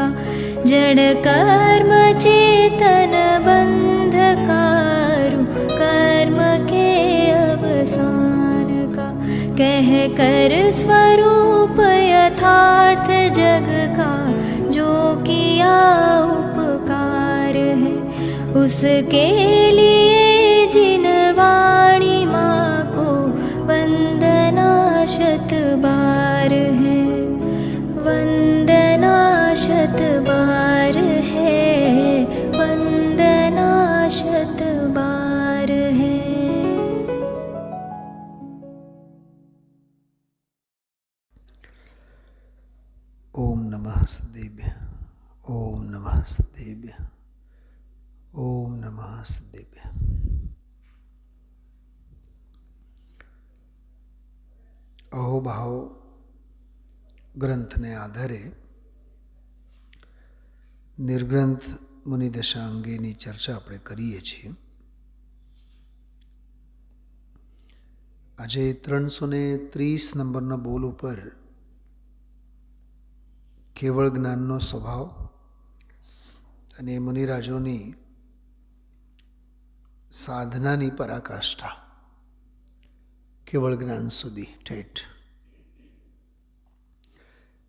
का जड़ कर्म चेतन बंधकारु कर्म के अवसान का कह कर स्वरूप यथार्थ जग का जो किया उपकार है उसके लिए जिन वाणी माँ को वंदना शत बार है वंदना शत बार है वंदना शत बार है। ओम नमः सदेभ्य ओम नमः सदेभ्य ओम नमः सदेभ्य। अहोभाव ग्रंथने आधारे निर्ग्रंथ मुनिदशा अंगेनी चर्चा આપણે કરીએ છીએ। આજે 330 નંબરના બોલ ઉપર કેવળ જ્ઞાનનો સ્વભાવ અને મુનિરાજોની સાધનાની પરાકાષ્ઠા કેવળ જ્ઞાન સુધી ઠેઠ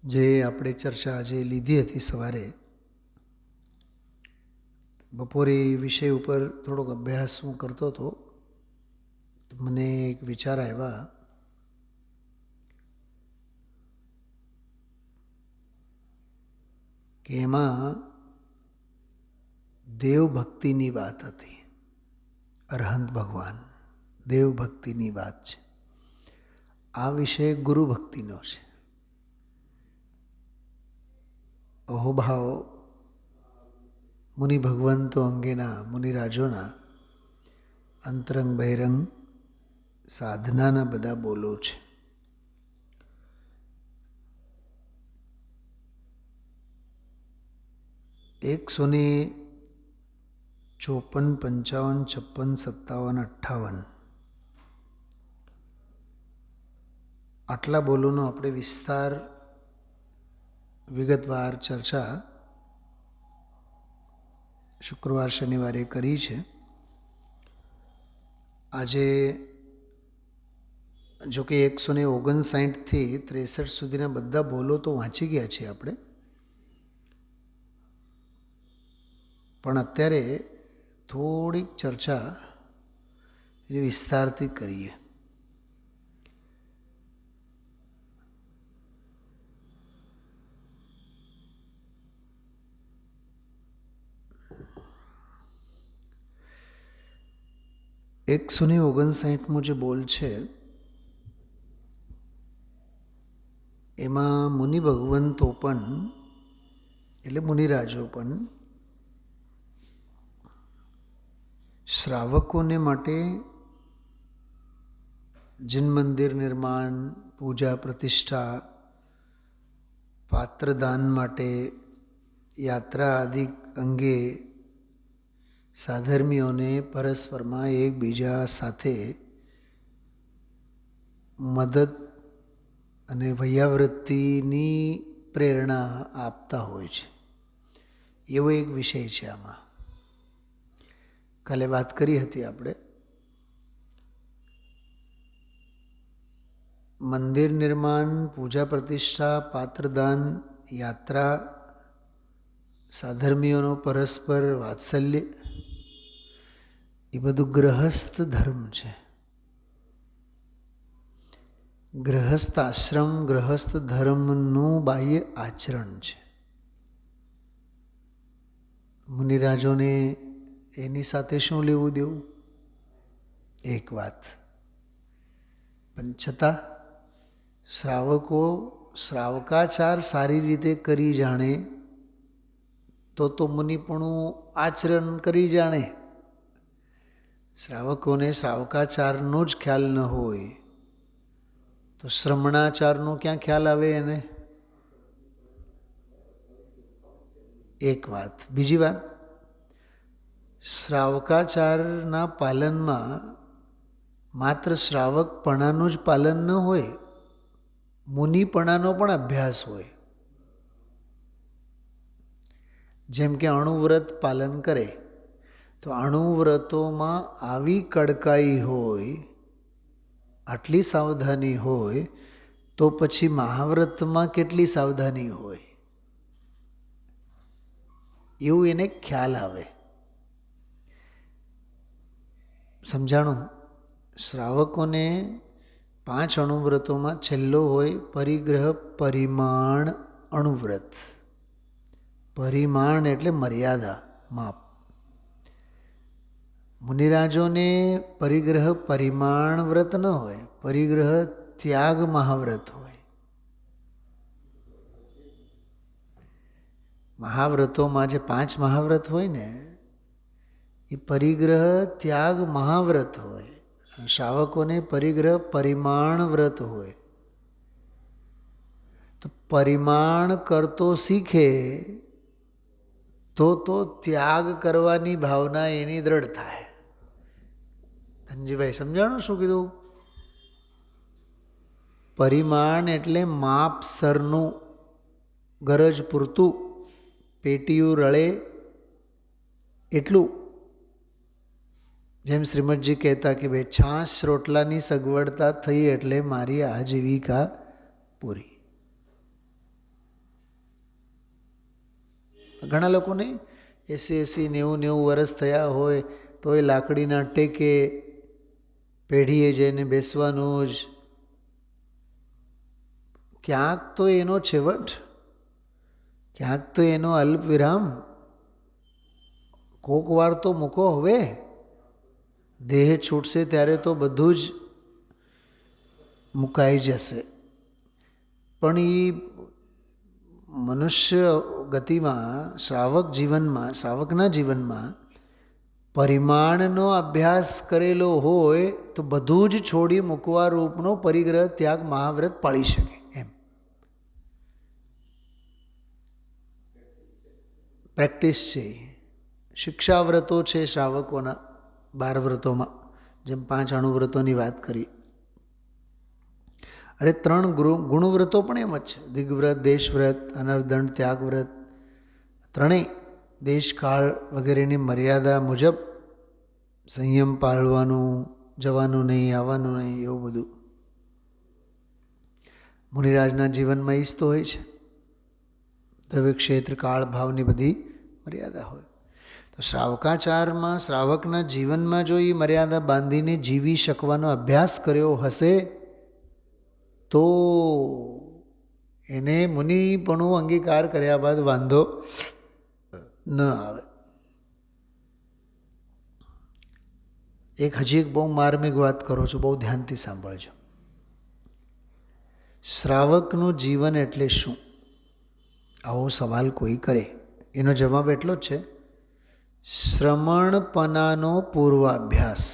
જે આપણે ચર્ચા આજે લીધી હતી સવારે બપોરે વિષય ઉપર થોડોક અભ્યાસ હું કરતો હતો મને એક વિચાર આવ્યા કે એમાં દેવભક્તિની વાત હતી। અરહંત ભગવાન દેવભક્તિની વાત છે। આ વિષય ગુરુ ભક્તિનો છે। અહોભાવ મુનિ ભગવંતો અંગેના મુનિરાજોના અંતરંગ બહિરંગ સાધનાના બધા બોલો છે। 154, 55, 56, 57, 58 આટલા બોલોનો આપણે વિસ્તાર વિગતવાર ચર્ચા શુક્રવાર શનિવારે કરી છે। આજે જો કે 159 થી 63 સુધીના બધા બોલો તો વાંચી ગયા છીએ આપણે, પણ અત્યારે થોડીક ચર્ચા એ વિસ્તારથી કરીએ। એક 159મો જે બોલ છે એમાં મુનિ ભગવંતો પણ એટલે મુનિરાજો પણ શ્રાવકોને માટે જિન મંદિર નિર્માણ, પૂજા પ્રતિષ્ઠા, પાત્રદાન માટે, યાત્રા આદિ અંગે સાધર્મીઓને પરસ્પરમાં એકબીજા સાથે મદદ અને વૈયાવૃત્તિની પ્રેરણા આપતા હોય છે એવો એક વિષય છે। આમાં કાલે વાત કરી હતી આપણે। મંદિર નિર્માણ, પૂજા પ્રતિષ્ઠા, પાત્રદાન, યાત્રા, સાધર્મીઓનો પરસ્પર વાત્સલ્ય એ બધું ગ્રહસ્થ ધર્મ છે। ગ્રહસ્થ આશ્રમ, ગ્રહસ્થ ધર્મનું બાહ્ય આચરણ છે। મુનિરાજોને એની સાથે શું લેવું દેવું એક વાત, પણ છતાં શ્રાવકો શ્રાવકાચાર સારી રીતે કરી જાણે તો મુનિપણું આચરણ કરી જાણે। શ્રાવકોને શ્રાવકાચારનો જ ખ્યાલ ન હોય તો શ્રમણાચારનો ક્યાં ખ્યાલ આવે એને? એક વાત। બીજી વાત, શ્રાવકાચારના પાલનમાં માત્ર શ્રાવકપણાનું જ પાલન ન હોય, મુનિપણાનો પણ અભ્યાસ હોય। જેમ કે અણુવ્રત પાલન કરે તો અણુવ્રતોમાં આવી કડકાઈ હોય, આટલી સાવધાની હોય, તો પછી મહાવ્રતમાં કેટલી સાવધાની હોય એવું એને ખ્યાલ આવે. સમજાણું? શ્રાવકોને 5 અણુવ્રતોમાં છેલ્લો હોય પરિગ્રહ પરિમાણ અણુવ્રત. પરિમાણ એટલે મર્યાદા, માપ. મુનિરાજોને પરિગ્રહ પરિમાણ વ્રત ન હોય, પરિગ્રહ ત્યાગ મહાવ્રત હોય. મહાવ્રતોમાં જે 5 મહાવ્રત હોય ને એ પરિગ્રહ ત્યાગ મહાવ્રત હોય. શ્રાવકોને પરિગ્રહ પરિમાણ વ્રત હોય. તો પરિમાણ કરતો શીખે તો ત્યાગ કરવાની ભાવના એની દ્રઢ થાય. ધનજીભાઈ સમજાણું શું કીધું? પરિમાણ એટલે માપસરનું, ગરજ પૂરતું, પેટીયું રળે એટલું. જેમ શ્રીમદજી કહેતા કે ભાઈ છાશ રોટલાની સગવડતા થઈ એટલે મારી આજીવિકા પૂરી. ઘણા લોકોને 80-80, 90-90 વર્ષ થયા હોય તો એ લાકડીના ટેકે પેઢીએ જઈને બેસવાનું જ. ક્યાંક તો એનો છેવટ, ક્યાંક તો એનો અલ્પ વિરામ. કોક વાર તો મૂકો હવે, દેહ છૂટશે ત્યારે તો બધું જ મુકાઈ જશે. પણ એ મનુષ્ય ગતિમાં, શ્રાવક જીવનમાં, શ્રાવકના જીવનમાં પરિમાણનો અભ્યાસ કરેલો હોય તો બધું જ છોડી મૂકવા રૂપનો પરિગ્રહ ત્યાગ મહાવ્રત પાળી શકે. એમ પ્રેક્ટિસ છે. શિક્ષાવ્રતો છે શ્રાવકોના 12 વ્રતોમાં, જેમ 5 અણુવ્રતોની વાત કરી. અરે 3 ગુણવ્રતો પણ એમ જ છે. દિગ્વ્રત, દેશવ્રત, અનર્દંડ, ત્યાગવ્રત. ત્રણેય દેશકાળ વગેરેની મર્યાદા મુજબ સંયમ પાળવાનું, જવાનું નહીં, આવવાનું નહીં, એવું બધું. મુનિરાજના જીવનમાં ઈજ તો હોય છે. દ્રવ્ય ક્ષેત્ર, કાળ, ભાવની બધી મર્યાદા હોય. તો શ્રાવકાચારમાં, શ્રાવકના જીવનમાં જો એ મર્યાદા બાંધીને જીવી શકવાનો અભ્યાસ કર્યો હશે તો એને મુનિપણું અંગીકાર કર્યા બાદ વાંધો ન આવે. હજી એક બહુ માર્મિક વાત કરું છું, બહુ ધ્યાનથી સાંભળજો. શ્રાવકનું જીવન એટલે શું? આવો સવાલ કોઈ કરે, એનો જવાબ એટલો જ છે, શ્રમણપનાનો પૂર્વાભ્યાસ.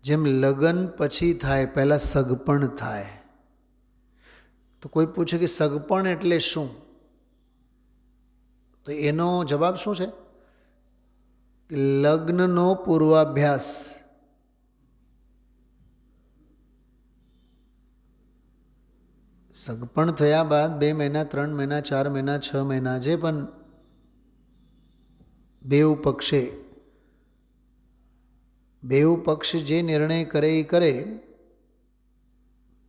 જેમ લગ્ન પછી થાય, પહેલાં સગપણ થાય. તો કોઈ પૂછે કે સગપણ એટલે શું? તો એનો જવાબ શું છે? લગ્નનો પૂર્વાભ્યાસ. સગપણ થયા બાદ 2 મહિના, 3 મહિના, 4 મહિના, 6 મહિના, જે પણ બેઉ પક્ષ જે નિર્ણય કરે એ કરે,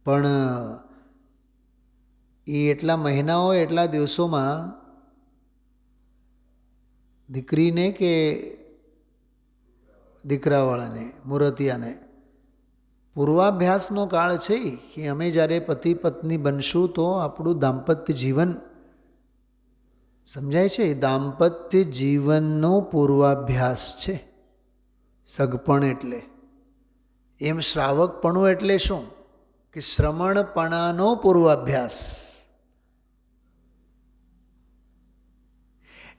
પણ એ એટલા મહિનાઓ, એટલા દિવસોમાં દીકરીને કે દીકરાવાળાને, મૂર્તિયાને પૂર્વાભ્યાસનો કાળ છે કે અમે જ્યારે પતિ પત્ની બનશું તો આપણું દાંપત્ય જીવન, સમજાય છે? દાંપત્ય જીવનનો પૂર્વાભ્યાસ છે સગપણ એટલે. એમ શ્રાવકપણું એટલે શું? કે શ્રમણપણાનો પૂર્વાભ્યાસ.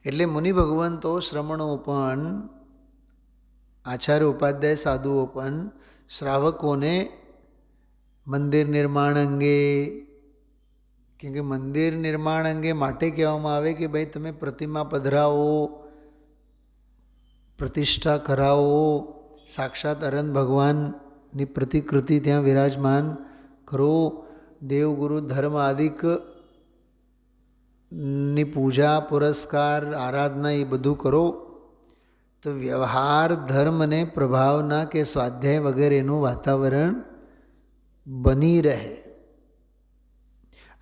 એટલે મુનિ ભગવંતો, શ્રમણો પણ, આચાર્ય ઉપાધ્યાય સાધુઓ પણ શ્રાવકોને મંદિર નિર્માણ અંગે, કેમ કે મંદિર નિર્માણ અંગે માટે કહેવામાં આવે કે ભાઈ તમે પ્રતિમા પધરાવો, પ્રતિષ્ઠા કરાવો, સાક્ષાત અનંત ભગવાન ની પ્રતિકૃતિ ત્યાં વિરાજમાન કરો, દેવગુરુ ધર્મ આદિક ની પૂજા પુરસ્કાર આરાધના એ બધું કરો, તો વ્યવહાર ધર્મને પ્રભાવના કે સ્વાધ્યાય વગેરેનું વાતાવરણ બની રહે.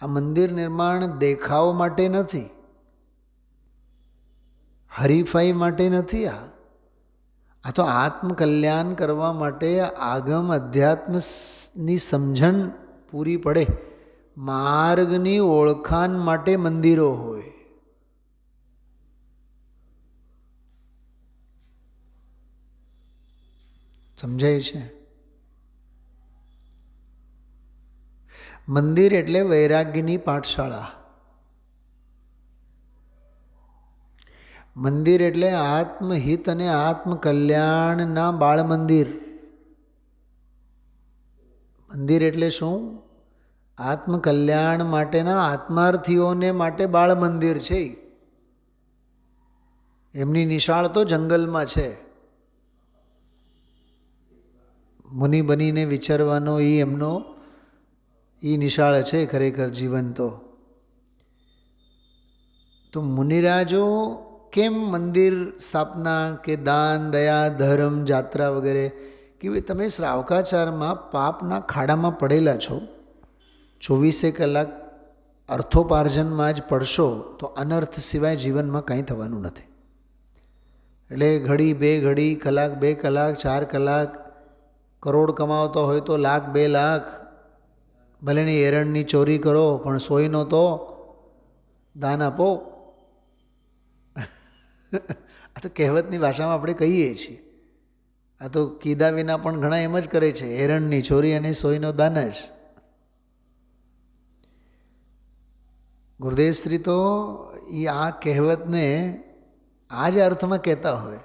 આ મંદિર નિર્માણ દેખાવ માટે નથી, હરીફાઈ માટે નથી. આ તો આત્મકલ્યાણ કરવા માટે, આગમ અધ્યાત્મની સમજણ પૂરી પડે, માર્ગની ઓળખાણ માટે મંદિરો હોય. સમજાય છે? મંદિર એટલે વૈરાગ્યની પાઠશાળા. મંદિર એટલે આત્મહિત અને આત્મકલ્યાણના બાળ મંદિર. મંદિર એટલે શું? આત્મકલ્યાણ માટેના આત્માર્થીઓને માટે બાળ મંદિર છે. એમની નિશાળ તો જંગલમાં છે. મુનિ બનીને વિચારવાનો એ એમનો નિશાળ છે ખરેખર જીવન. તો મુનિરાજો કેમ મંદિર સ્થાપના કે દાન દયા ધર્મ જાત્રા વગેરે? કે ભાઈ તમે શ્રાવકાચારમાં પાપના ખાડામાં પડેલા છો, 24 કલાક અર્થોપાર્જનમાં જ પડશો તો અનર્થ સિવાય જીવનમાં કંઈ થવાનું નથી. એટલે ઘડી બે ઘડી, કલાક બે કલાક, 4 કલાક કરોડ કમાવતો હોય તો લાખ 2 લાખ, ભલેની એરણની ચોરી કરો પણ સોયનો તો દાન આપો. આ તો કહેવતની ભાષામાં આપણે કહીએ છીએ. આ તો કીધા વિના પણ ઘણા એમ જ કરે છે, એરણની ચોરી અને સોયનો દાન જ. ગુરુદેવશ્રી તો એ આ કહેવતને આ જ અર્થમાં કહેતા હોય.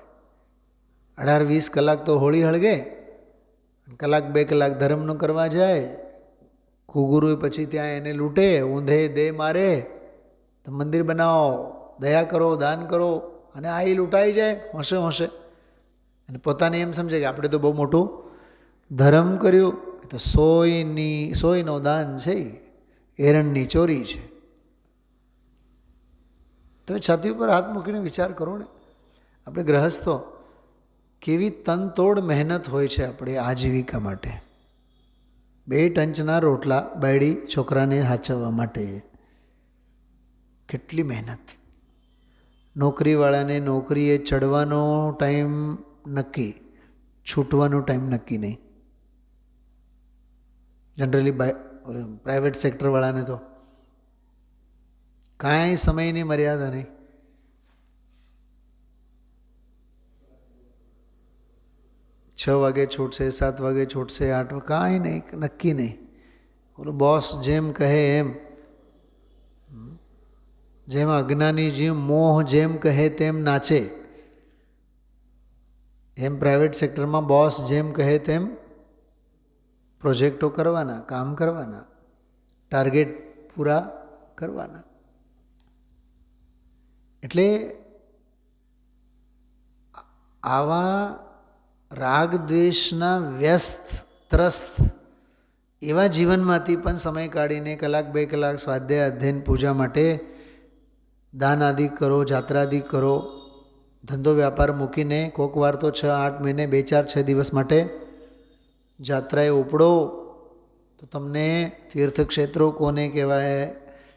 18-20 કલાક તો હોળી હળગે, કલાક 2 કલાક ધર્મનો કરવા જાય, કુગુરુ પછી ત્યાં એને લૂંટે, ઊંધે દે મારે, તો મંદિર બનાવો, દયા કરો, દાન કરો, અને આ એ લૂંટાઈ જાય હોંશે હોંશે. અને પોતાને એમ સમજે કે આપણે તો બહુ મોટું ધર્મ કર્યું. તો સોયનો દાન છે, એરણની ચોરી છે. તમે છાતી ઉપર હાથ મૂકીને વિચાર કરો ને, આપણે ગ્રહસ્થો કેવી તનતોડ મહેનત હોય છે આપણે આજીવિકા માટે. 2 ટંચના રોટલા બાયડી છોકરાને હાચવવા માટે કેટલી મહેનત. નોકરીવાળાને નોકરીએ ચડવાનો ટાઈમ નક્કી, છૂટવાનો ટાઈમ નક્કી નહીં. જનરલી પ્રાઇવેટ સેક્ટરવાળાને તો કાંઈ સમયની મર્યાદા નહીં. છ વાગે છૂટશે, 7 વાગે છૂટશે, 8 વાગે, કાંઈ નહીં, નક્કી નહીં. ઓલો બોસ જેમ કહે એમ, જેમ અજ્ઞાની જીવ મોહ જેમ કહે તેમ નાચે, એમ પ્રાઇવેટ સેક્ટરમાં બોસ જેમ કહે તેમ પ્રોજેક્ટો કરવાના, કામ કરવાના, ટાર્ગેટ પૂરા કરવાના. એટલે આવા રાગ દ્વેષના વ્યસ્ત ત્રસ્ત એવા જીવનમાંથી પણ સમય કાઢીને કલાક 2 કલાક સ્વાધ્યાય અધ્યયન પૂજા માટે દાન આદિ કરો, જાત્રાદિ કરો, ધંધો વ્યાપાર મૂકીને કોઈક વાર તો 6-8 મહિને 2-4-6 દિવસ માટે જાત્રાએ ઉપડો, તો તમને તીર્થક્ષેત્રો કોને કહેવાય,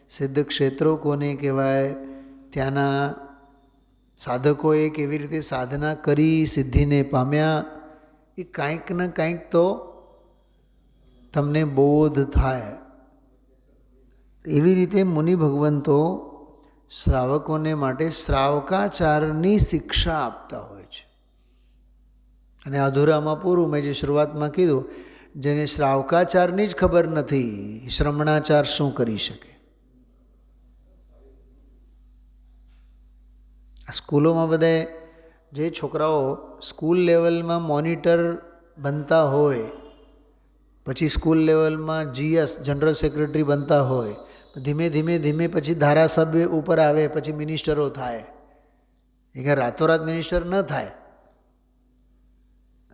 સિદ્ધ ક્ષેત્રો કોને કહેવાય, ત્યાંના સાધકોએ કેવી રીતે સાધના કરી સિદ્ધિને પામ્યા, એ કાંઈક ને કાંઈક તો તમને બોધ થાય. એવી રીતે મુનિ ભગવંતો શ્રાવકોને માટે શ્રાવકાચારની શિક્ષા આપતા હોય છે. અને અધૂરામાં પૂરું, મેં જે શરૂઆતમાં કીધું, જેને શ્રાવકાચારની જ ખબર નથી, શ્રમણાચાર શું કરી શકે? સ્કૂલોમાં બધાએ જે છોકરાઓ સ્કૂલ લેવલમાં મોનિટર બનતા હોય, પછી સ્કૂલ લેવલમાં GS જનરલ સેક્રેટરી બનતા હોય, ધીમે ધીમે ધીમે પછી ધારાસભ્ય ઉપર આવે, પછી મિનિસ્ટરો થાય. એ રાતોરાત મિનિસ્ટર ન થાય.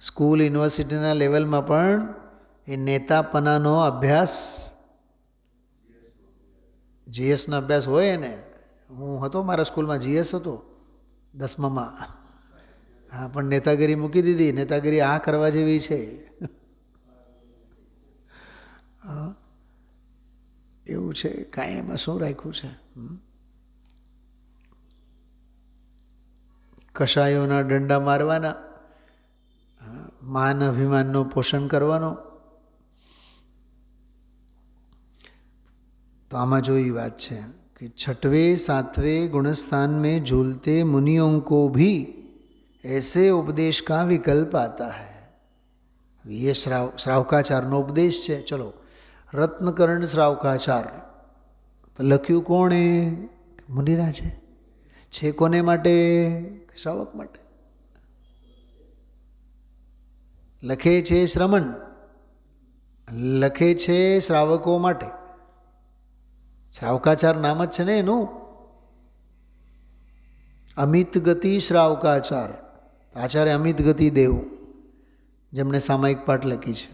સ્કૂલ યુનિવર્સિટીના લેવલમાં પણ એ નેતાપનાનો અભ્યાસ, જીએસનો અભ્યાસ હોય ને. હું હતો મારા સ્કૂલમાં, જીએસ હતો 10મામાં. હા, પણ નેતાગીરી મૂકી દીધી. નેતાગીરી આ કરવા જેવી છે. એવું છે, કાંઈ એમાં શું રાખ્યું છે? કશાયોના દંડા મારવાના, માન અભિમાનનું પોષણ કરવાનો. તો આમાં જો એ વાત છે कि 6वें 7वें गुणस्थान में झूलते मुनियों को भी ऐसे उपदेश का विकल्प आता है. ये श्रावकाचारનો ઉપદેશ છે. ચલો, રત્નકર્ણ શ્રાવકાચાર તો લખ્યું કોણે? મુનિરાજે. છે કોને માટે? શ્રાવક માટે. લખે છે શ્રમણ, લખે છે શ્રાવકો માટે. શ્રાવકાચાર નામ જ છે ને એનું. અમિત ગતિ શ્રાવકાચાર, આચાર્ય અમિત ગતિ દેવ, જેમણે સામાયિક પાઠ લખી છે.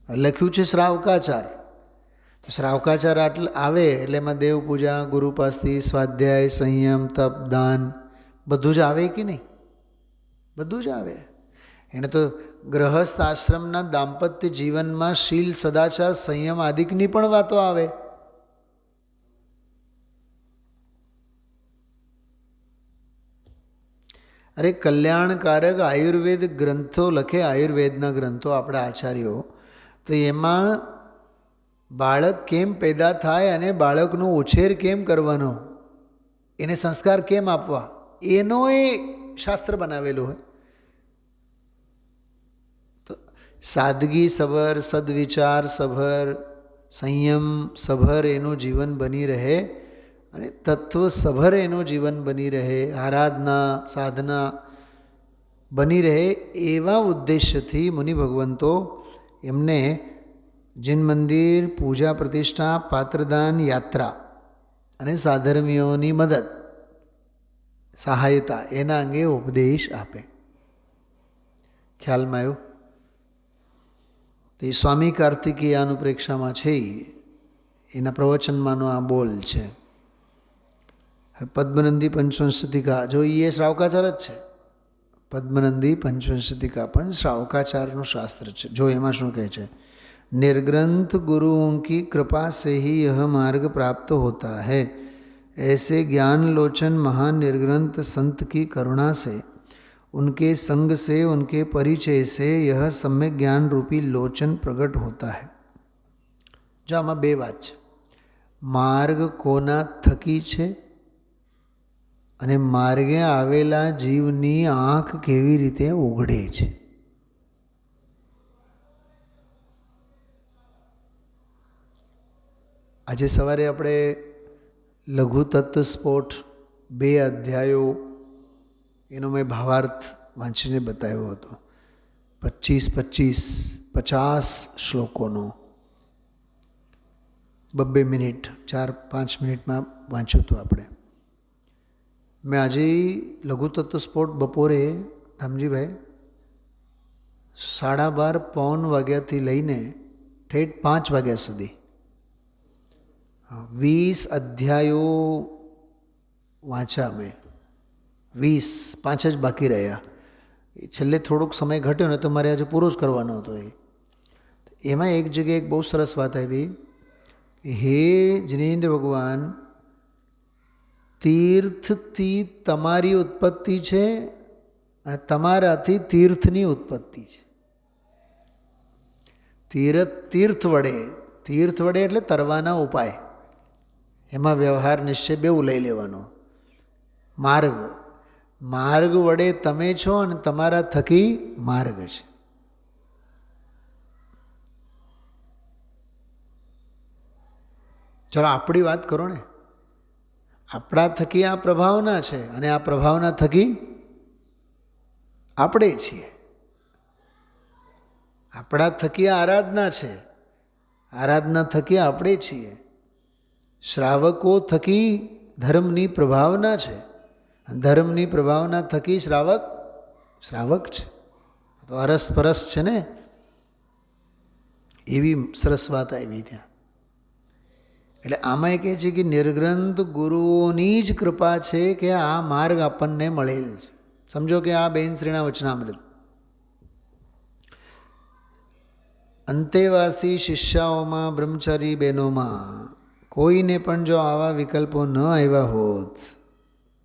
લખ્યું છે શ્રાવકાચાર. તો શ્રાવકાચાર આવે એટલે એમાં દેવ પૂજા, ગુરુપાસ્તી, સ્વાધ્યાય, સંયમ, તપ, દાન બધું જ આવે કે નહીં? બધું જ આવે. એણે તો ગ્રહસ્થ આશ્રમના દાંપત્ય જીવનમાં શીલ, સદાચાર, સંયમ આદિકની પણ વાતો આવે. અરે કલ્યાણકારક આયુર્વેદ ગ્રંથો લખે, આયુર્વેદના ગ્રંથો આપણા આચાર્યો, તો એમાં બાળક કેમ પેદા થાય અને બાળકનો ઉછેર કેમ કરવાનો, એને સંસ્કાર કેમ આપવા, એનો એ શાસ્ત્ર બનાવેલું હોય. તો સાદગી સભર, સદવિચાર સભર, સંયમ સભર એનું જીવન બની રહે અને તત્વ સભર એનું જીવન બની રહે, આરાધના સાધના બની રહે, એવા ઉદ્દેશ્યથી મુનિ ભગવંતો એમને જીન મંદિર, પૂજા પ્રતિષ્ઠા, પાત્રદાન, યાત્રા અને સાધર્મીઓની મદદ, સહાયતા એના અંગે ઉપદેશ આપે. ખ્યાલમાં આવ્યું? તો એ સ્વામી કાર્તિકેય અનુપ્રેક્ષામાં છે, એના પ્રવચનમાંનો આ બોલ છે. પદ્મનંદી પંચવંશતિકા, જો એ શ્રાવકાચાર જ છે. પદ્મનંદી પંચવંશતિકા પણ શ્રાવકાચારનું શાસ્ત્ર છે. જો એમાં શું કહે છે? निर्ग्रंथ गुरुओं की कृपा से ही यह मार्ग प्राप्त होता है. ऐसे ज्ञान लोचन महान निर्ग्रंथ संत की करुणा से, उनके संग से, उनके परिचय से यह सम्यक ज्ञान रूपी लोचन प्रकट होता है. जो आमा बे बात है. मार्ग कोना थकी छे અને માર્ગે આવેલા જીવની આંખ કેવી રીતે ઉઘડે છે. આજે સવારે આપણે લઘુ તત્વ સ્ફોટ 2 અધ્યાયો એનો મેં ભાવાર્થ વાંચીને બતાવ્યો હતો. 50 શ્લોકોનો 2 મિનિટ 4-5 મિનિટમાં વાંચ્યું હતું આપણે. મેં આજે લઘુ તત્વ સ્ફોટ બપોરે ધામજીભાઈ 12:30 પૌન વાગ્યાથી લઈને ઠેઠ 5 વાગ્યા સુધી 20 અધ્યાયો વાંચ્યા મેં. 5 જ બાકી રહ્યા. છેલ્લે થોડોક સમય ઘટ્યો ને તો મારે આજે પૂરો જ કરવાનો હતો. એમાં એક જગ્યાએ એક બહુ સરસ વાત આવી. હે જિનેન્દ્ર ભગવાન, તીર્થથી તમારી ઉત્પત્તિ છે અને તમારાથી તીર્થની ઉત્પત્તિ છે. તીર્થ વડે એટલે તરવાના ઉપાય, એમાં વ્યવહાર નિશ્ચય બેવું લઈ લેવાનો. માર્ગ વડે તમે છો અને તમારા થકી માર્ગ છે. ચલો આપણી વાત કરો ને. આપણા થકી આ પ્રભાવના છે અને આ પ્રભાવના થકી આપણે છીએ. આપણા થકી આ આરાધના છે, આરાધના થકી આપણે છીએ. શ્રાવકો થકી ધર્મની પ્રભાવના છે, ધર્મની પ્રભાવના થકી શ્રાવક છે. તો અરસપરસ છે ને, એવી સરસ વાત આવી ત્યાં. એટલે આમાં એ કહે છે કે નિર્ગ્રંથ ગુરુઓની જ કૃપા છે કે આ માર્ગ આપણને મળેલ છે. સમજો કે આ બેન શ્રીના વચનામૃત અંતેવાસી શિષ્યાઓમાં, બ્રહ્મચારી બહેનોમાં કોઈને પણ જો આવા વિકલ્પો ન આવ્યા હોત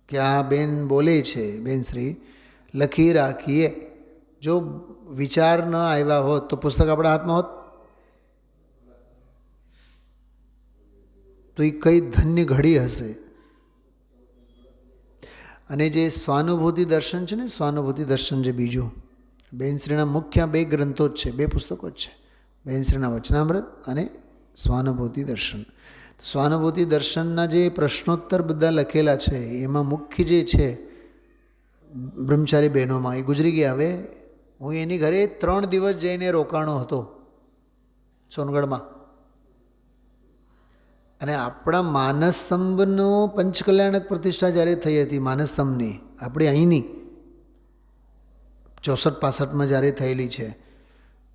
કે આ બેન બોલે છે, બેન શ્રી લખી રાખીએ, જો વિચાર ન આવ્યા હોત તો પુસ્તક આપણા હાથમાં હોત તો એ કઈ ધન્ય ઘડી હશે. અને જે સ્વાનુભૂતિ દર્શન છે ને, સ્વાનુભૂતિ દર્શન જે બીજું બેનશ્રીના મુખ્ય 2 ગ્રંથો જ છે, 2 પુસ્તકો જ છે, બેનશ્રીના વચનામૃત અને સ્વાનુભૂતિ દર્શન. સ્વાનુભૂતિ દર્શનના જે પ્રશ્નોત્તર બધા લખેલા છે એમાં મુખ્ય જે છે બ્રહ્મચારી બહેનોમાં, એ ગુજરી ગયા. હવે હું એની ઘરે 3 દિવસ જઈને રોકાણો હતો સોનગઢમાં. અને આપણા માનસસ્તંભનો પંચકલ્યાણક પ્રતિષ્ઠા જ્યારે થઈ હતી, માનસસ્તંભની આપણી અહીંની 64-65માં જ્યારે થયેલી છે,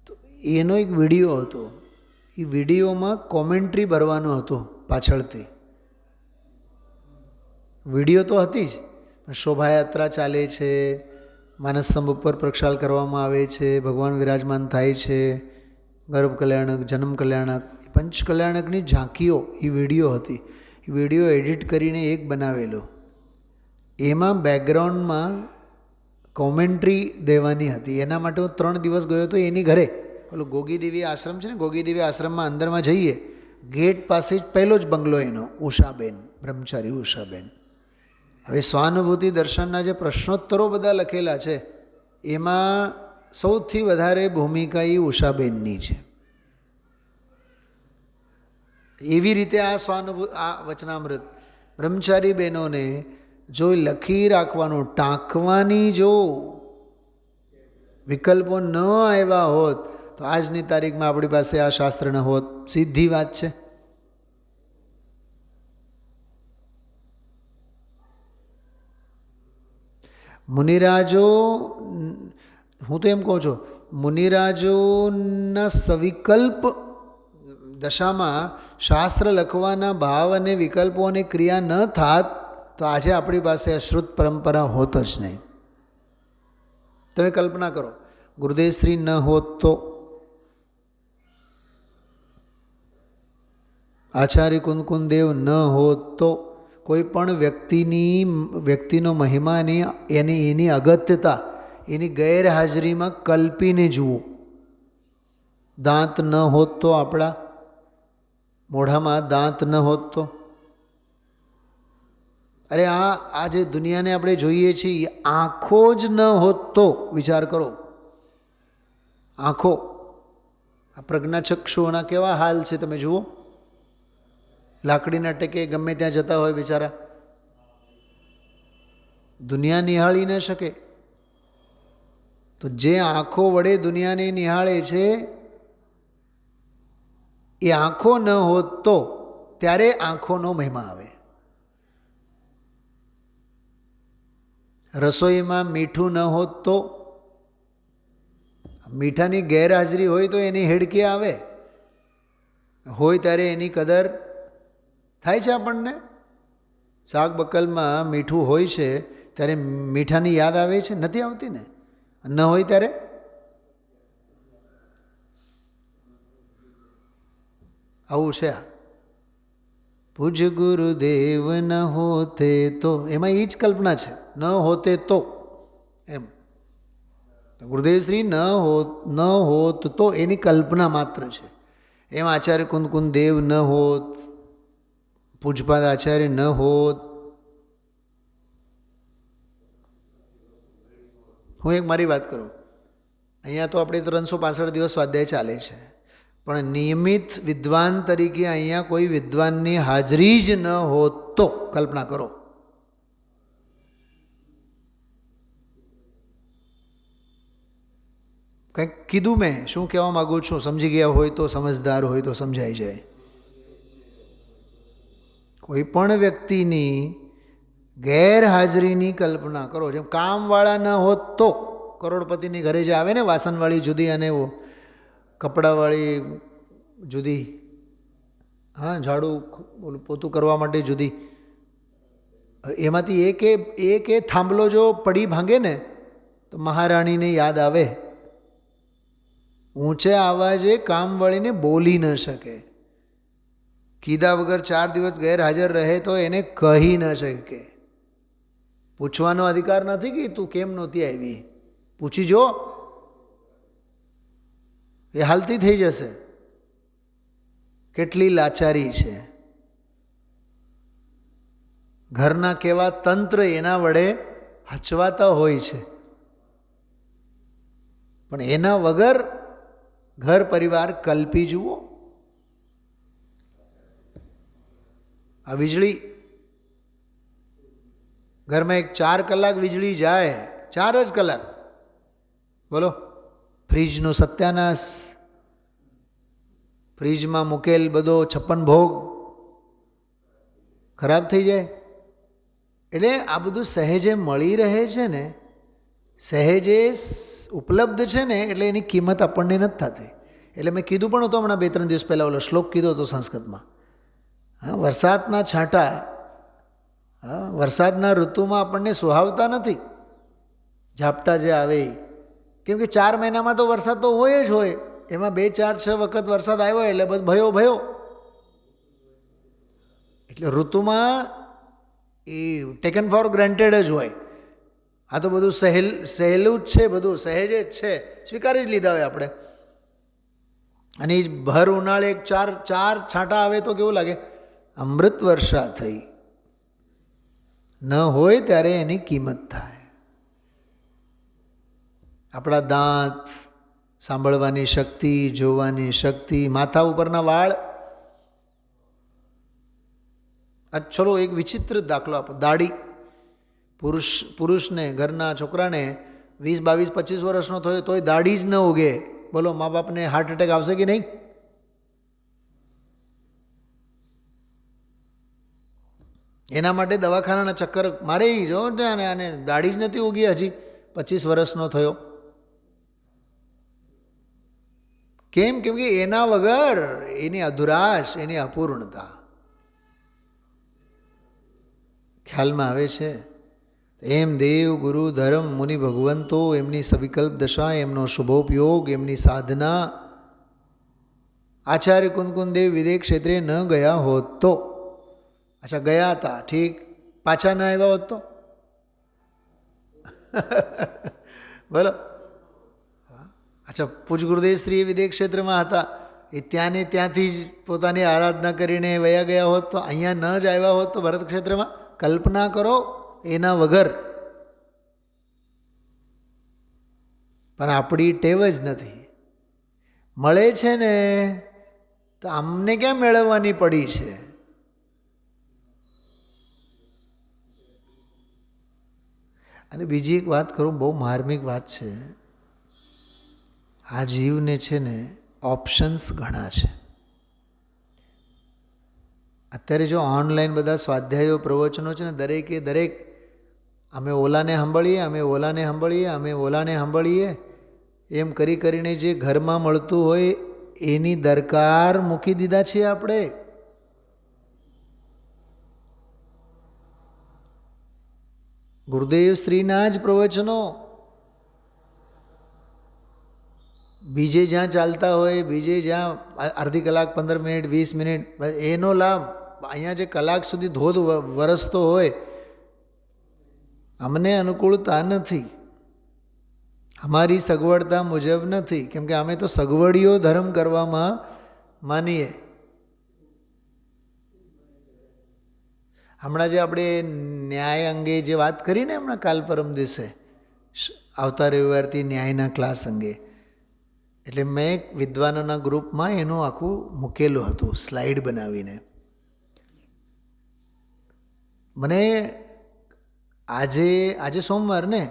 તો એનો એક વિડીયો હતો. એ વિડીયોમાં કોમેન્ટ્રી ભરવાનો હતો પાછળથી. વિડીયો તો હતી જ, પણ શોભાયાત્રા ચાલે છે, માનસસ્તંભ ઉપર પ્રક્ષાલ કરવામાં આવે છે, ભગવાન વિરાજમાન થાય છે, ગર્ભ કલ્યાણક, જન્મ કલ્યાણક, પંચકલ્યાણકની ઝાંકીઓ એ વિડીયો હતી. એ વિડીયો એડિટ કરીને એક બનાવેલો. એમાં બેકગ્રાઉન્ડમાં કોમેન્ટ્રી દેવાની હતી. એના માટે હું 3 દિવસ ગયો હતો એની ઘરે. ઓલો ગોગીદેવી આશ્રમ છે ને, ગોગીદેવી આશ્રમમાં અંદરમાં જઈએ, ગેટ પાસે જ પહેલો જ બંગલો એનો, ઉષાબેન, બ્રહ્મચારી ઉષાબેન. હવે સ્વાનુભૂતિ દર્શનના જે પ્રશ્નોત્તરો બધા લખેલા છે એમાં સૌથી વધારે ભૂમિકા એ ઉષાબેનની છે. એવી રીતે આ વચનામૃત બ્રહ્મચારી બહેનોને જો લખી રાખવાનું, ટાંકવાની જો વિકલ્પો ન આવ્યા હોત તો આજની તારીખમાં આપણી પાસે આ શાસ્ત્ર ન હોત. સીધી વાત છે. મુનિરાજો, હું તો એમ કહું છું, મુનિરાજોના સવિકલ્પ દશામાં શાસ્ત્ર લખવાના ભાવ અને વિકલ્પો અને ક્રિયા ન થાત તો આજે આપણી પાસે અશ્રુત પરંપરા હોત જ નહીં. તમે કલ્પના કરો, ગુરુદેવશ્રી ન હોત તો, આચાર્ય કુંદકુંદેવ ન હોત તો, કોઈ પણ વ્યક્તિનો મહિમા એની અગત્યતા એની ગેરહાજરીમાં કલ્પીને જુઓ. દાંત ન હોત તો, આપણા મોઢામાં દાંત ન હોત તો, અરે આ જે દુનિયાને આપણે જોઈએ છીએ, આંખો જ ન હોત તો વિચાર કરો. આંખો, આ પ્રજ્ઞાચક્ષુઓના કેવા હાલ છે તમે જુઓ. લાકડીના ટેકે ગમે ત્યાં જતા હોય બિચારા, દુનિયા નિહાળી ન શકે. તો જે આંખો વડે દુનિયાને નિહાળે છે એ આંખો ન હોત તો ત્યારે આંખોનો મહિમા આવે. રસોઈમાં મીઠું ન હોત તો, મીઠાની ગેરહાજરી હોય તો એની હેડકી આવે, હોય ત્યારે એની કદર થાય છે આપણને. શાક બકલમાં મીઠું હોય છે ત્યારે મીઠાની યાદ આવે છે, નથી આવતી ને? ન હોય ત્યારે આવું છે. પૂજ ગુરુદેવ ન હોતે તો, એમાં એ જ કલ્પના છે, ન હોતે તો. એમ ગુરુદેવશ્રી ન હોત તો એની કલ્પના માત્ર છે. એમ આચાર્ય કુંદકુંદેવ ન હોત, પૂજપાદ આચાર્ય ન હોત. હું એક મારી વાત કરું, અહીંયા તો આપણે 365 દિવસ સ્વાધ્યાય ચાલે છે, પણ નિયમિત વિદ્વાન તરીકે અહીંયા કોઈ વિદ્વાનની હાજરી જ ન હોત તો કલ્પના કરો. કંઈક કીધું મેં, શું કહેવા માગું છું સમજી ગયા હોય તો, સમજદાર હોય તો સમજાઈ જાય. કોઈ પણ વ્યક્તિની ગેરહાજરીની કલ્પના કરો. જેમ કામવાળા ન હોત તો, કરોડપતિની ઘરે જે આવે ને વાસણવાળી જુદી અને કપડાવાળી જુદી, હા, ઝાડુ પોતું કરવા માટે જુદી, એમાંથી એક થાંભલો જો પડી ભાંગે ને તો મહારાણીને યાદ આવે. ઊંચે આવાજે કામવાળીને બોલી ન શકે, કીધા વગર 4 દિવસ ગેરહાજર રહે તો એને કહી ન શકે. પૂછવાનો અધિકાર નથી કે તું કેમ નહોતી આવી, પૂછી જો, એ હાલતી થઈ જશે. કેટલી લાચારી છે. ઘરના કેવા તંત્ર એના વડે હચવાતા હોય છે, પણ એના વગર ઘર પરિવાર કલ્પી જુઓ. આ વીજળી, ઘરમાં એક 4 કલાક વીજળી જાય, 4 જ કલાક, બોલો, ફ્રીજનો સત્યાનાશ, ફ્રીજમાં મૂકેલ બધો 56 ભોગ ખરાબ થઈ જાય. એટલે આ બધું સહેજે મળી રહે છે ને, સહેજે ઉપલબ્ધ છે ને, એટલે એની કિંમત આપણને નથી થતી. એટલે મેં કીધું પણ હતું હમણાં 2-3 દિવસ પહેલાં, ઓલો શ્લોક કીધો હતો સંસ્કૃતમાં. હા, વરસાદના છાંટા, હા, વરસાદના ઋતુમાં આપણને સુહાવતા નથી, ઝાપટા જે આવે, કેમ કે 4 મહિનામાં તો વરસાદ તો હોય જ હોય, એમાં 2, 4, 6 વખત વરસાદ આવ્યો એટલે બસ ભયો. એટલે ઋતુમાં એ ટેકન ફોર ગ્રાન્ટેડ જ હોય. આ તો બધું સહેલું જ છે, બધું સહેજ જ છે, સ્વીકારી જ લીધા હોય આપણે. અને ભર ઉનાળે 4 છાંટા આવે તો કેવું લાગે, અમૃત વર્ષા થઈ. ન હોય ત્યારે એની કિંમત થાય. આપણા દાંત, સાંભળવાની શક્તિ, જોવાની શક્તિ, માથા ઉપરના વાળ. આ ચલો એક વિચિત્ર દાખલો આપો, દાઢી. પુરુષને, ઘરના છોકરાને 20, 22, 25 વર્ષનો થયો તોય દાઢી જ ન ઉગે. બોલો, મા બાપને હાર્ટ એટેક આવશે કે નહીં? એના માટે દવાખાનાના ચક્કર મારે જો ને, આને દાઢી જ નથી ઉગી, હજી 25 વર્ષનો થયો. કેમ? કેમ કે એના વગર એની અધુરાશ, એની અપૂર્ણતા ખ્યાલમાં આવે છે. એમ દેવ, ગુરુ, ધર્મ, મુનિ, ભગવંતો, એમની સવિકલ્પ દશા, એમનો શુભોપયોગ, એમની સાધના. આચાર્ય કુંદકુંદેવ વિદેહ ક્ષેત્રે ન ગયા હોત તો, અચ્છા ગયા હતા ઠીક, પાછા ન આવ્યા હોત તો બોલો. અચ્છા, પૂજ ગુરુદેવ શ્રી વિદેહ ક્ષેત્રમાં હતા, એ ત્યાંથી જ પોતાની આરાધના કરીને વયા ગયા હોત તો, અહીંયા ન જ આવ્યા હોત તો ભરત ક્ષેત્રમાં, કલ્પના કરો એના વગર. પણ આપણી ટેવ જ નથી. મળે છે ને તો અમને ક્યાં મેળવવાની પડી છે. અને બીજી એક વાત કરું, બહુ માર્મિક વાત છે. આ જીવને છે ને ઓપ્શન્સ ઘણા છે. અત્યારે જો ઓનલાઈન બધા સ્વાધ્યાયો, પ્રવચનો છે ને, દરેક અમે ઓલાને સાંભળીએ એમ કરીને જે ઘરમાં મળતું હોય એની દરકાર મૂકી દીધા છીએ આપણે. ગુરુદેવ શ્રીના જ પ્રવચનો બીજે જ્યાં ચાલતા હોય, બીજે જ્યાં અડધી કલાક, 15 મિનિટ, 20 મિનિટ, એનો લાભ અહીંયા જે કલાક સુધી ધોધ વરસતો હોય, અમને અનુકૂળતા નથી, અમારી સગવડતા મુજબ નથી. કેમ કે અમે તો સગવડીઓ ધર્મ કરવામાં માનીએ. હમણાં જે આપણે ન્યાય અંગે જે વાત કરીને, હમણાં કાલ પરમ દિવસે આવતા રવિવારથી ન્યાયના ક્લાસ અંગે, એટલે મેં વિદ્વાનોના ગ્રુપમાં એનું આખું મૂકેલું હતું, સ્લાઇડ બનાવીને. મને આજે સોમવાર ને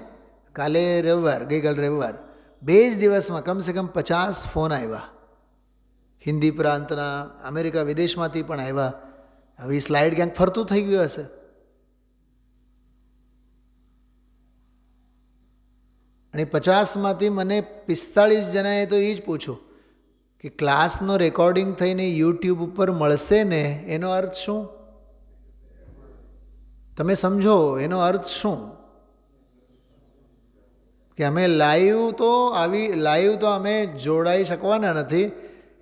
કાલે રવિવાર, ગઈકાલ રવિવાર, 2 જ દિવસમાં કમસે કમ 50 ફોન આવ્યા, હિન્દી પ્રાંતના, અમેરિકા વિદેશમાંથી પણ આવ્યા. હવે સ્લાઇડ ક્યાંક ફરતું થઈ ગયું હશે. અને 50માંથી મને 45 જણાએ તો એ જ પૂછ્યું કે ક્લાસનો રેકોર્ડિંગ થઈને યુટ્યુબ ઉપર મળશે ને, એનો અર્થ શું? તમે સમજો એનો અર્થ શું? કે અમે લાઈવ તો અમે જોડાઈ શકવાના નથી,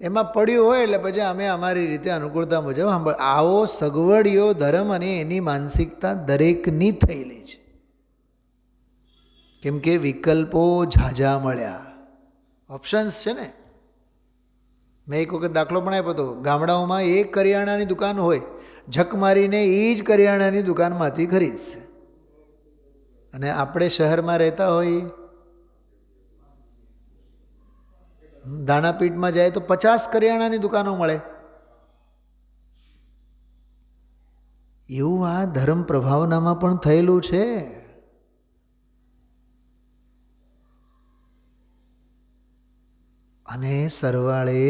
એમાં પડ્યું હોય એટલે પછી અમે અમારી રીતે અનુકૂળતા મુજબ આવો સગવડિયો ધર્મ અને એની માનસિકતા દરેકની થયેલી છે. કેમ કે વિકલ્પો ઝાઝા મળ્યા, ઓપ્શન્સ છે ને. મેં એક વખત દાખલો પણ આપ્યો હતો, ગામડાઓમાં એક કરિયાણાની દુકાન હોય, ઝક મારીને એ જ કરિયાણાની દુકાનમાંથી ખરીદશે. અને આપણે શહેરમાં રહેતા હોઈએ, દાણાપીઠમાં જાય તો 50 કરિયાણાની દુકાનો મળે. એવું આ ધર્મ પ્રભાવનામાં પણ થયેલું છે. અને સરવાળે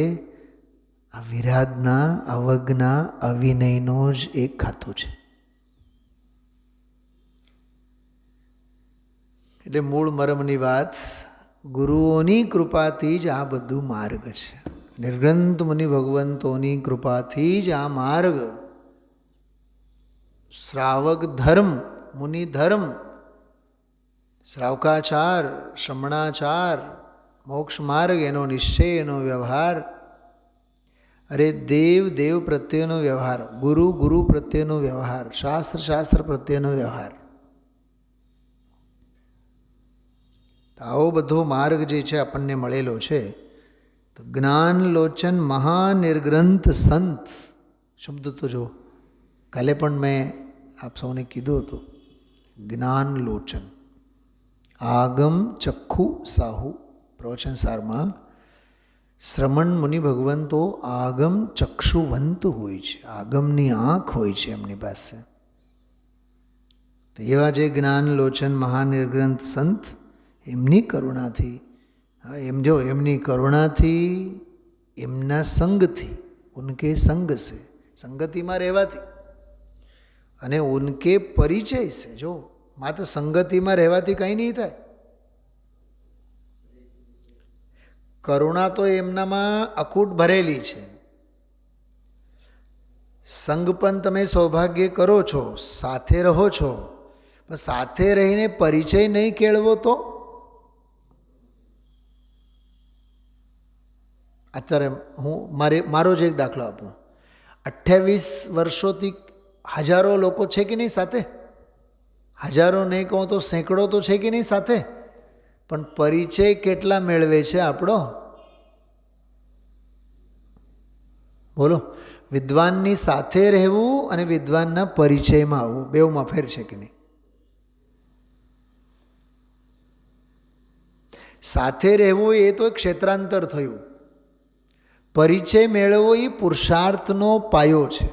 આ વિરાધના, અવજ્ઞા, અવિનયનો જ એક ખાતું છે. એટલે મૂળ મરમની વાત, ગુરુઓની કૃપાથી જ આ બધું માર્ગ છે. નિર્ગ્રંથ મુનિ ભગવંતોની કૃપાથી જ આ માર્ગ, શ્રાવક ધર્મ, મુનિ ધર્મ, શ્રાવકાચાર, શ્રમણાચાર, મોક્ષ માર્ગ, એનો નિશ્ચય, એનો વ્યવહાર. અરે દેવ પ્રત્યેનો વ્યવહાર, ગુરુ પ્રત્યેનો વ્યવહાર, શાસ્ત્ર પ્રત્યેનો વ્યવહાર. આવો બધો માર્ગ જે છે આપણને મળેલો છે. તો જ્ઞાન લોચન મહાનિર્ગ્રંથ સંત શબ્દ તો જો કાલે પણ મેં આપ સૌને કીધું હતું. જ્ઞાન લોચન, આગમ ચક્ષુ સાહુ. પ્રવચન સારમાં શ્રમણ મુનિ ભગવંતો આગમ ચક્ષુવંત હોય છે, આગમની આંખ હોય છે એમની પાસે. તો એવા જે જ્ઞાન લોચન મહાનિર્ગ્રંથ સંત, એમની કરુણાથી, એમની કરુણાથી, એમના સંગથી, ઉનકે સંગ સે, સંગતિમાં રહેવાથી, અને ઉનકે પરિચય સે. જો માત્ર સંગતિમાં રહેવાથી કંઈ નહીં થાય. કરુણા તો એમનામાં અખૂટ ભરેલી છે. સંગ પણ તમે સૌભાગ્ય કરો છો, સાથે રહો છો, પણ સાથે રહીને પરિચય નહીં કેળવો તો? અત્યારે હું મારો જ એક દાખલો આપું. 28 વર્ષોથી હજારો લોકો છે કે નહીં સાથે? હજારો નહીં કહું તો સેંકડો તો છે કે નહીં સાથે? પણ પરિચય કેટલા મેળવે છે આપણો? બોલો. વિદ્વાનની સાથે રહેવું અને વિદ્વાનના પરિચયમાં આવવું, બેઉમાં ફેર છે કે નહીં? સાથે રહેવું એ તો ક્ષેત્રાંતર થયું. પરિચય મેળવવો એ પુરુષાર્થનો પાયો છે,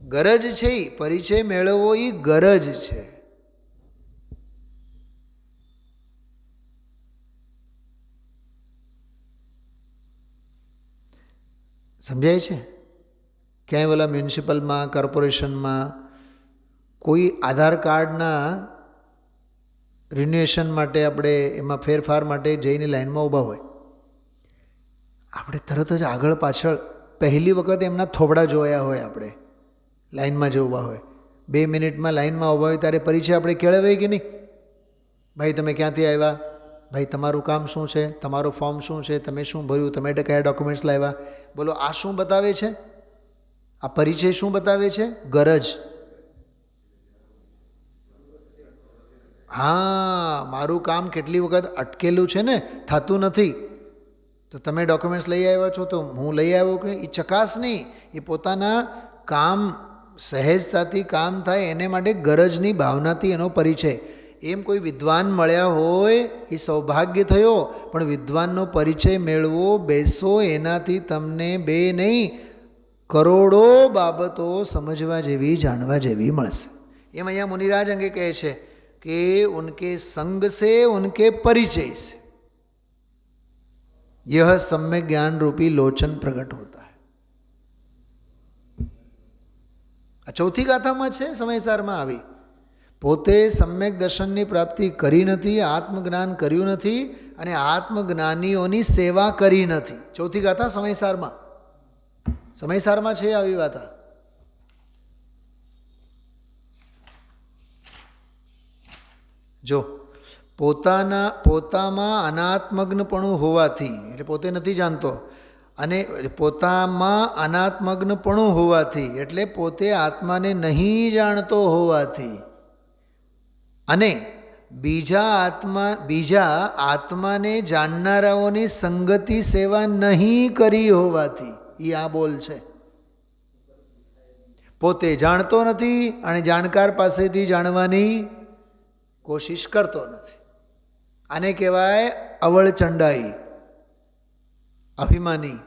ગરજ છે. પરિચય મેળવવો એ ગરજ છે. સમજાય છે? ક્યાંય ઓલા મ્યુનિસિપલમાં, કોર્પોરેશનમાં કોઈ આધાર કાર્ડના રિન્યુએશન માટે આપણે એમાં ફેરફાર માટે જઈને લાઈનમાં ઊભા હોય, આપણે તરત જ આગળ પાછળ પહેલી વખત એમના થોબડા જોયા હોય, આપણે લાઈનમાં જે ઊભા હોય, 2 મિનિટમાં લાઈનમાં ઊભા હોય ત્યારે પરિચય આપણે કેળવાય કે નહીં? ભાઈ તમે ક્યાંથી આવ્યા? ભાઈ તમારું કામ શું છે? તમારું ફોર્મ શું છે? તમે શું ભર્યું? તમે કયા ડોક્યુમેન્ટ્સ લાવ્યા? બોલો, આ શું બતાવે છે? આ પરિચય શું બતાવે છે? ગરજ. હા, મારું કામ કેટલી વખત અટકેલું છે ને, થતું નથી, તો તમે ડોક્યુમેન્ટ્સ લઈ આવ્યા છો, તો હું લઈ આવ્યો કે એ ચકાસ નહીં. એ પોતાના કામ સહેજતાથી કામ થાય એને માટે ગરજની ભાવનાથી એનો પરિચય. એમ કોઈ વિદ્વાન મળ્યા હોય એ સૌભાગ્ય થયો, પણ વિદ્વાનનો પરિચય મેળવો, બેસો, એનાથી તમને 2 નહીં કરોડો બાબતો સમજવા જેવી, જાણવા જેવી મળશે. એમ અહીંયા મુનિરાજ અંગે કહે છે કે ઉનકે સંગ સે ઉનકે પરિચય સે यह सम्यक ज्ञान रूपी लोचन प्रकट होता है. આ 4થી ગાથામાં છે, સમયસારમાં આવી. પોતે સમ્યક દર્શનની પ્રાપ્તિ કરી નથી, આત્મજ્ઞાન કર્યું નથી અને આત્મજ્ઞાનીઓની સેવા કરી નથી. ચોથી ગાથા સમયસારમાં છે આવી વાતા. જો પોતામાં અનાત્મજ્ઞપણું હોવાથી, એટલે પોતે નથી જાણતો, અને પોતામાં અનાત્મજ્ઞપણું હોવાથી એટલે પોતે આત્માને નહીં જાણતો હોવાથી, અને બીજા આત્માને જાણનારાઓની સંગતિ સેવા નહીં કરી હોવાથી, એ આ બોલ છે. પોતે જાણતો નથી અને જાણકાર પાસેથી જાણવાની કોશિશ કરતો નથી. આને કહેવાય અવળચંડાઈ, અભિમાની.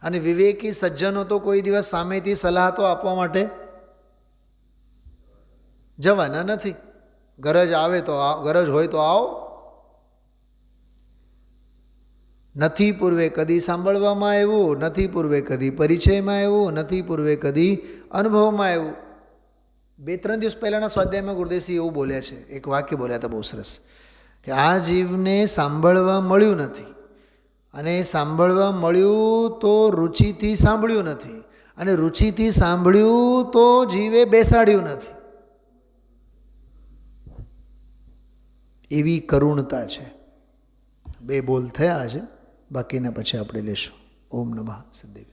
અને વિવેકી સજ્જનો તો કોઈ દિવસ સામેથી સલાહ તો આપવા માટે જવાના નથી. ગરજ હોય તો આવો. નથી પૂર્વે કદી સાંભળવામાં આવ્યું, નથી પૂર્વે કદી પરિચયમાં આવ્યું, નથી પૂર્વે કદી અનુભવમાં આવ્યું. 2-3 દિવસ પહેલાંના સ્વાધ્યાયમાં ગુરુદેવસિંહ એવું બોલ્યા છે, એક વાક્ય બોલ્યા હતા બહુ સરસ, કે આ જીવને સાંભળવા મળ્યું નથી, અને સાંભળવા મળ્યું તો રુચિથી સાંભળ્યું નથી, અને રુચિથી સાંભળ્યું તો જીવે બેસાડ્યું નથી. એવી કરુણતા છે. 2 બોલ થયા છે, બાકીના પછી આપણે લેશું. ઓમ નમઃ સિદ્ધેવ.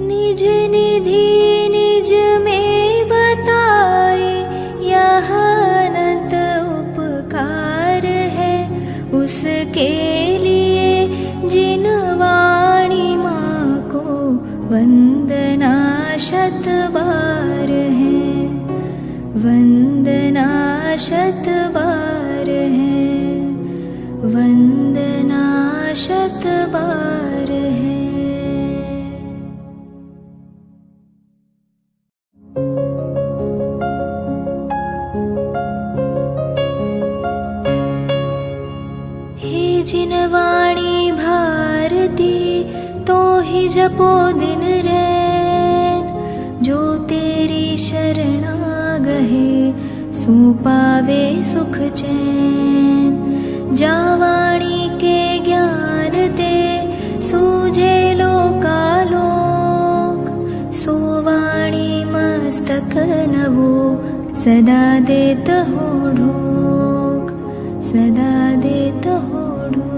निज निधि निज में बताए यह अनंत उपकार है, उसके लिए जिन वाणी माँ को वंदना शत बार है, वंदना शत बार है, वंदना शत बार है. जिन वाणी भारती तो ही जपो दिन रैन, जो तेरी शरणा गहे सो पावे सुख चैन. जा वाणी के ज्ञान ते सूझे लोकालोक, सो वाणी मस्तक नवो सदा देत हो ढोक, सदा देत हो ढोक.